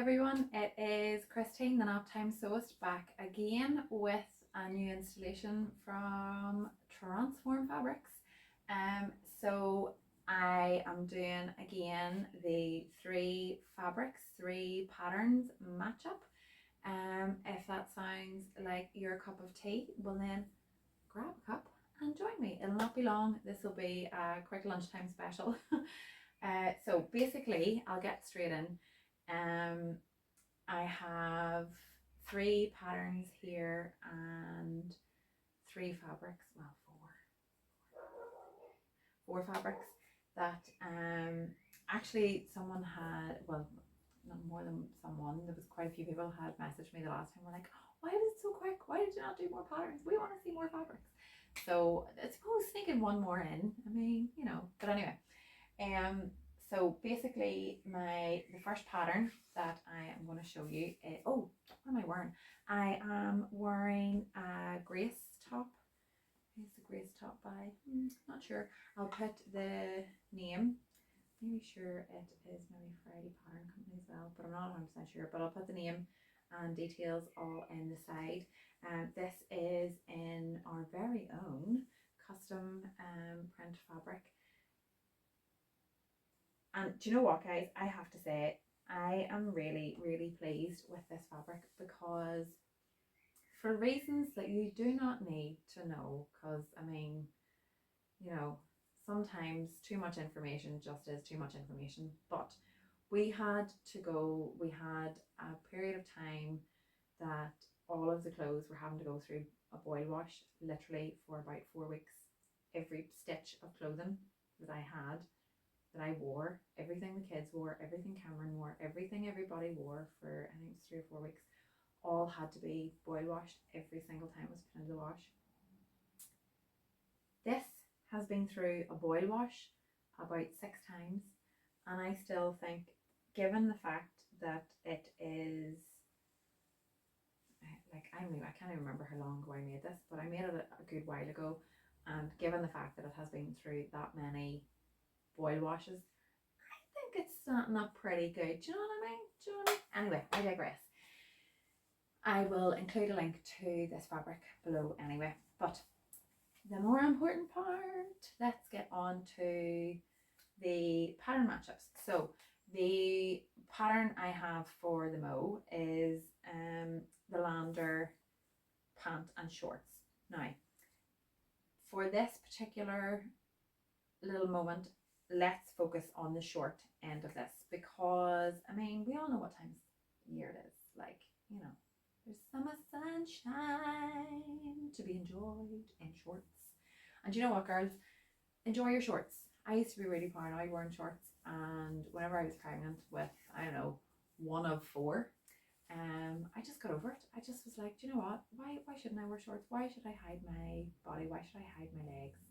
everyone, it is Christine, the thenaptimesewist, back again with a new installation from Transform Fabrics. So I am doing again the three patterns match up. If that sounds like your cup of tea, well then grab a cup and join me. It'll not be long. This will be a quick lunchtime special. So basically, I'll get straight in. I have three patterns here and three fabrics, well, four fabrics that actually someone had, well, not more than someone, there was quite a few people had messaged me the last time, were like, why was it so quick? Why did you not do more patterns? We want to see more fabrics. So I suppose sneaking one more in, I mean, you know, but anyway. So basically the first pattern that I am going to show you is, oh, what am I wearing? I am wearing a Grace top. Who's the Grace top by? Not sure. I'll put the name. Maybe sure it is maybe Friday Pattern Company as well, but I'm not 100% sure. But I'll put the name and details all in the side. This is in our very own custom print fabric. And do you know what, guys? I have to say, I am really, really pleased with this fabric because for reasons that you do not need to know, because I mean, you know, sometimes too much information just is too much information. But we had a period of time that all of the clothes were having to go through a boil wash literally for about 4 weeks. Every stitch of clothing that I wore, everything the kids wore, everything Cameron wore, everything everybody wore for I think it was 3 or 4 weeks, all had to be boil washed every single time it was put into the wash. This has been through a boil wash about 6 times, and I still think, given the fact that it is like, I can't even remember how long ago I made this, but I made it a good while ago, and given the fact that it has been through that many boil washes, I think it's starting up pretty good. Do you know what I mean? Do you know what I mean? Anyway, I digress. I will include a link to this fabric below anyway. But the more important part, let's get on to the pattern matchups. So the pattern I have for the Mo is the Lander pant and shorts. Now, for this particular little moment, let's focus on the short end of this, because I mean, we all know what time of year it is. Like, you know, there's summer sunshine to be enjoyed in shorts. And you know what, girls, enjoy your shorts. I used to be really paranoid wearing shorts, and whenever I was pregnant with, I don't know, one of 4, I just got over it. I just was like, do you know what, why shouldn't I wear shorts? Why should I hide my body? Why should I hide my legs?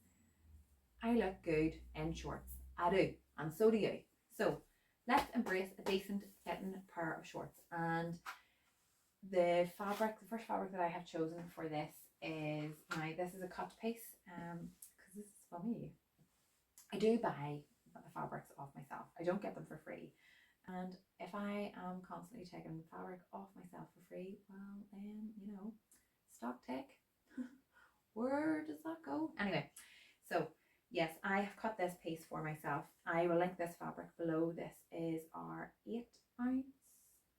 I look good in shorts. I do, and so do you. So let's embrace a decent fitting pair of shorts. And the first fabric that I have chosen for this is this is a cut piece, because this is for me. I do buy the fabrics off myself. I don't get them for free. And if I am constantly taking fabric off myself for free, well then, you know, stock take. Where does that go? Anyway, so yes, I have cut this piece for myself. I will link this fabric below. This is our 8-ounce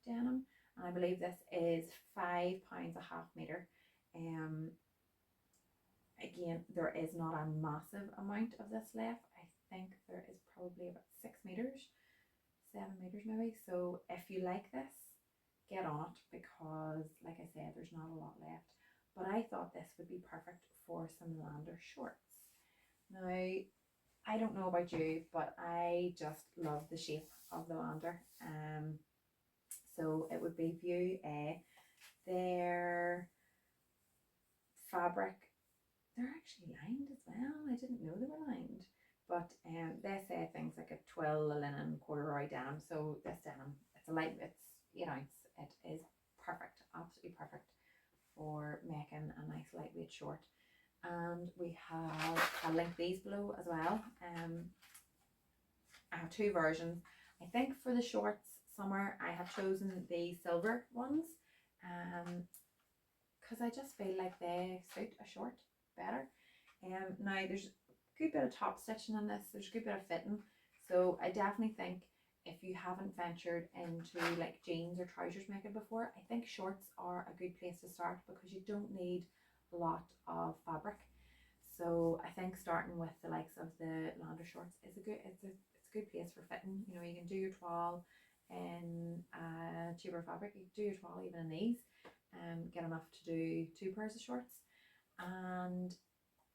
denim, and I believe this is 5 pounds a half meter. Again, there is not a massive amount of this left. I think there is probably about 6 meters, 7 meters maybe. So if you like this, get on it, because like I said, there's not a lot left. But I thought this would be perfect for some Lander shorts. Now, I don't know about you, but I just love the shape of the Lander. So it would be view A. Their fabric, they're actually lined as well. I didn't know they were lined. But they say things like a twill, a linen, corduroy denim. So this denim, it's 8 ounce. It is perfect, absolutely perfect for making a nice lightweight short. And I'll link these below as well. I have 2 versions. I think for the shorts, summer I have chosen the silver ones, because I just feel like they suit a short better. Now there's a good bit of top stitching in this, there's a good bit of fitting, so I definitely think if you haven't ventured into like jeans or trousers making before, I think shorts are a good place to start because you don't need a lot of fabric. So I think starting with the likes of the Lander shorts is a good place for fitting. You know, you can do your toile in cheaper fabric, you can do your toile even in these, get enough to do 2 pairs of shorts. And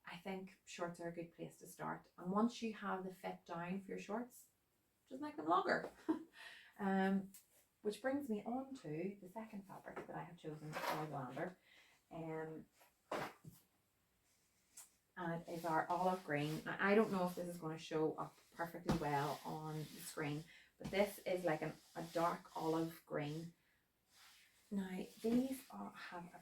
I think shorts are a good place to start. And once you have the fit down for your shorts, just make them longer. Which brings me on to the second fabric that I have chosen for the Lander. And it is our olive green. Now, I don't know if this is going to show up perfectly well on the screen, but this is like a dark olive green. Now these have a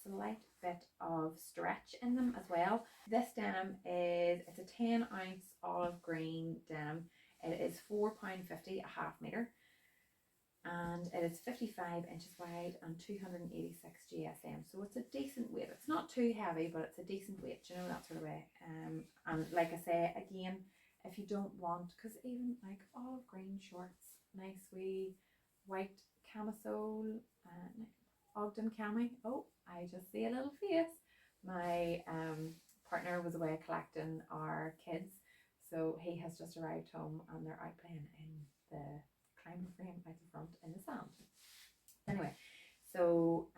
slight bit of stretch in them as well. This denim it's a 10-ounce olive green denim. It is £4.50 a half metre, and it is 55 inches wide and 286 GSM. So it's a decent weight. It's not too heavy, but it's a decent weight, you know, that sort of way. And like I say, again, if you don't want, because even like olive green shorts, nice wee white camisole, Ogden cami. Oh, I just see a little face. My partner was away collecting our kids, so he has just arrived home and they're out playing in the climbing frame out the front in the sand. Anyway, so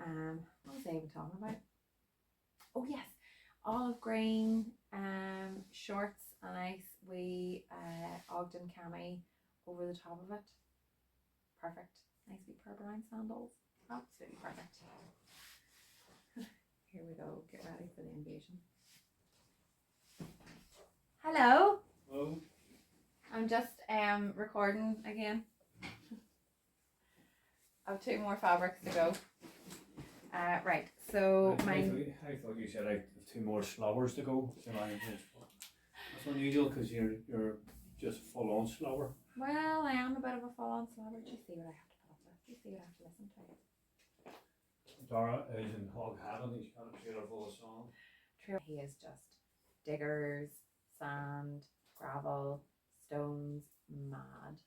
what was I even talking about? Oh yes, olive green shorts, a nice wee Ogden cami over the top of it. Perfect. Nice wee purple sandals. Absolutely perfect. Here we go. Get ready for the invasion. Hello. Hello. I'm just recording again. I have 2 more fabrics to go. Right, so I thought you said I have 2 more slobbers to go. So that's unusual because you're just full on slobber. Well, I am a bit of a full on slobber. Just see what I have to put up with. Just see what I have to listen to. Dara is in Hog Haven. He's got a trailer full of song. He is just diggers, sand, gravel, stones, mad.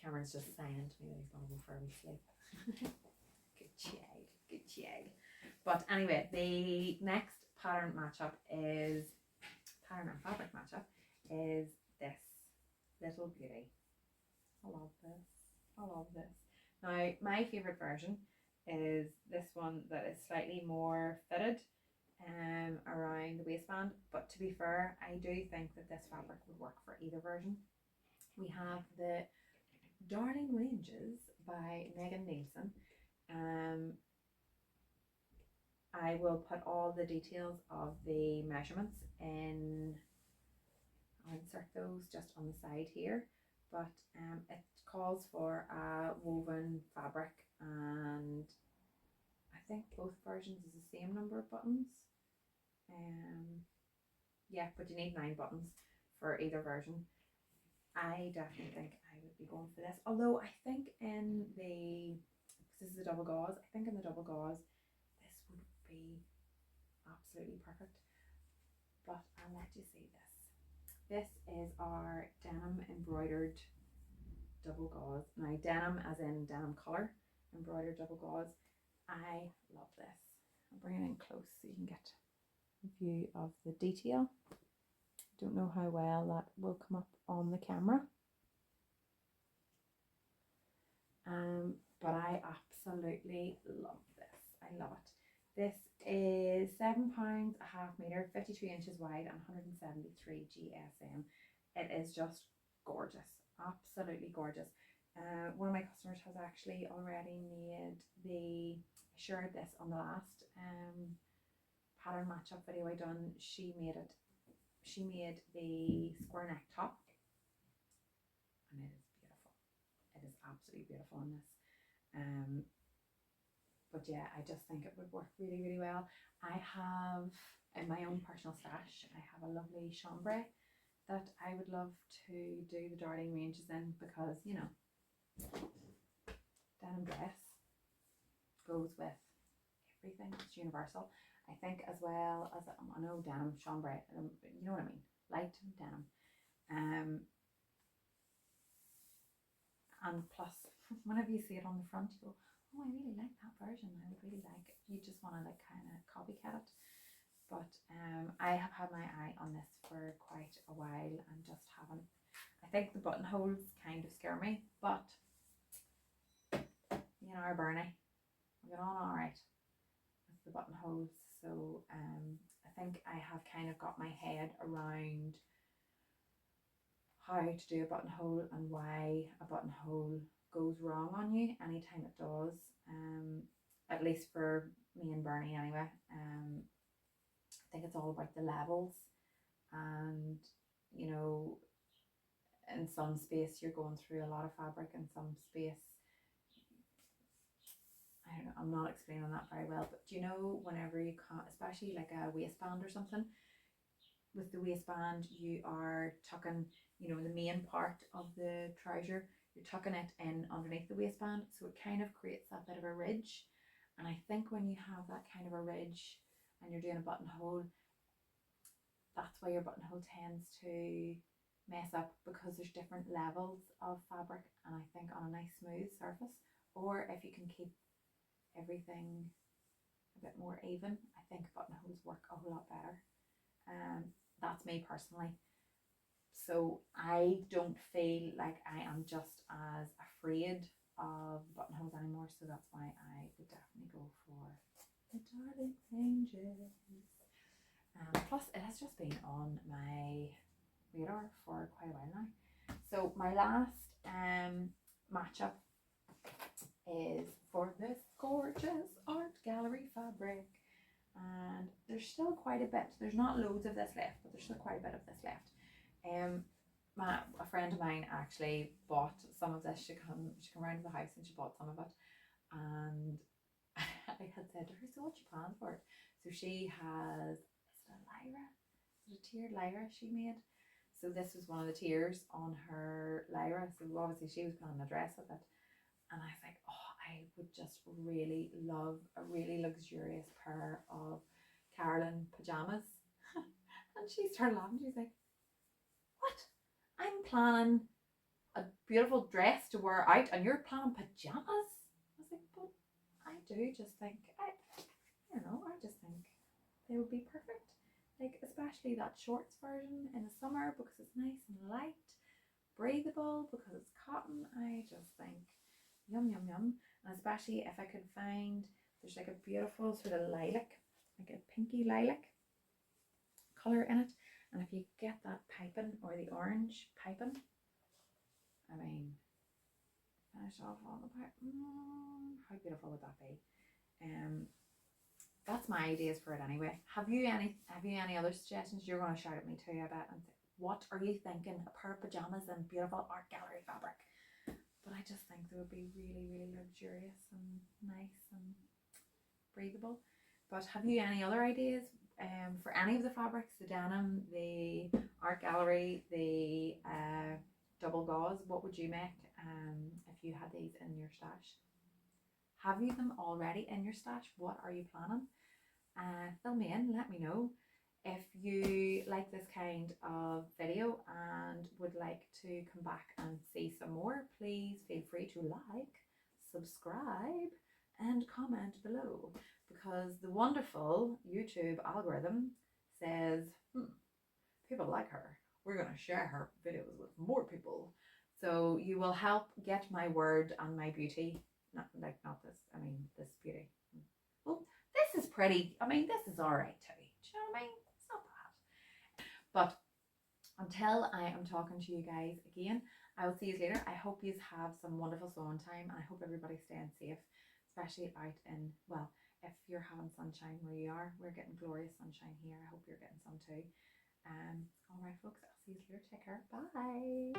Cameron's just saying to me that he's going to go for a wee sleep. Good jag. But anyway, the next pattern and fabric matchup is this little beauty. I love this. Now, my favourite version is this one that is slightly more fitted around the waistband, but to be fair, I do think that this fabric would work for either version. We have the Darling Ranges by Neilson. I will put all the details of the measurements in, I'll insert those just on the side here, but it calls for a woven fabric, and I think both versions is the same number of buttons. Yeah, but you need 9 buttons for either version. I definitely think I would be going for this, although I think in the, this is a double gauze, I think in the double gauze this would be absolutely perfect, but I'll let you see this. This is our denim embroidered double gauze. Now, denim as in denim colour, embroidered double gauze. I love this. I'll bring it in close so you can get a view of the detail. Don't know how well that will come up on the camera. But I absolutely love this. I love it. This is £7 a half metre, 53 inches wide and 173 GSM. It is just gorgeous, absolutely gorgeous. One of my customers has actually already made shared this on the last pattern matchup video I done. She made the square neck top, and it is beautiful. It is absolutely beautiful in this. But yeah, I just think it would work really, really well. I have in my own personal stash, I have a lovely chambray that I would love to do the Darling Ranges in, because, you know, denim dress goes with everything. It's universal. I think as well as I know denim, chambray, you know what I mean, light denim. And plus, whenever you see it on the front, you go, oh, I really like that version. I would really like it. You just want to like kind of copycat it. But I have had my eye on this for quite a while and just haven't. I think the buttonholes kind of scare me, but you know, our Bernie, we get on all right with the buttonholes. So I think I have kind of got my head around how to do a buttonhole and why a buttonhole goes wrong on you anytime it does. At least for me and Bernie anyway. I think it's all about the levels, and you know, in some space you're going through a lot of fabric, in some space, I don't know, I'm not explaining that very well, but you know, whenever you can't, especially like a waistband or something, with the waistband you are tucking, you know, the main part of the trouser, you're tucking it in underneath the waistband, so it kind of creates that bit of a ridge. And I think when you have that kind of a ridge and you're doing a buttonhole, that's why your buttonhole tends to mess up, because there's different levels of fabric, and I think on a nice smooth surface, or if you can keep everything a bit more even, I think buttonholes work a whole lot better. That's me personally. So I don't feel like I am just as afraid of buttonholes anymore, so that's why I would definitely go for the Darling Ranges. Plus it has just been on my radar for quite a while now. So my last matchup is for this gorgeous art gallery fabric, and there's still quite a bit. There's not loads of this left, but there's still quite a bit of this left. A friend of mine actually bought some of this. She come round to the house and she bought some of it, and I had said to her, so what you plan for it? So she has, is it a lyra? Is it a tiered lyra she made? So this was one of the tiers on her lyra. So obviously she was planning a dress with it, and I was like, oh, I would just really love a really luxurious pair of Carolyn pajamas. And she started laughing. She's like, what? I'm planning a beautiful dress to wear out and you're planning pajamas? I was like, but I do just think, I don't know, I just think they would be perfect. Like, especially that shorts version in the summer, because it's nice and light, breathable, because it's cotton. I just think yum yum yum. And especially if I could find, there's like a beautiful sort of lilac, like a pinky lilac colour in it, and if you get that piping, or the orange piping, I mean, finish off on the pipe, how beautiful would that be? That's my ideas for it anyway. Have you any other suggestions? You're going to shout at me too, I bet, and say, what are you thinking? A pair of pajamas and beautiful art gallery fabric. But I just think they would be really, really luxurious and nice and breathable. But have you any other ideas for any of the fabrics? The denim, the art gallery, the double gauze. What would you make if you had these in your stash? Have you them already in your stash? What are you planning? Fill me in, let me know. If you like this kind of video and would like to come back and see some more, please feel free to like, subscribe and comment below, because the wonderful YouTube algorithm says, people like her, we're going to share her videos with more people. So you will help get my word and my beauty, not this, I mean this beauty. Well, this is pretty, I mean this is alright too, do you know what I mean? It's not bad. But until I am talking to you guys again, I will see you later. I hope you have some wonderful sewing time, and I hope everybody's staying safe, especially out in, well, if you're having sunshine where you are, we're getting glorious sunshine here. I hope you're getting some too. All right folks, I'll see you later. Take care. Bye.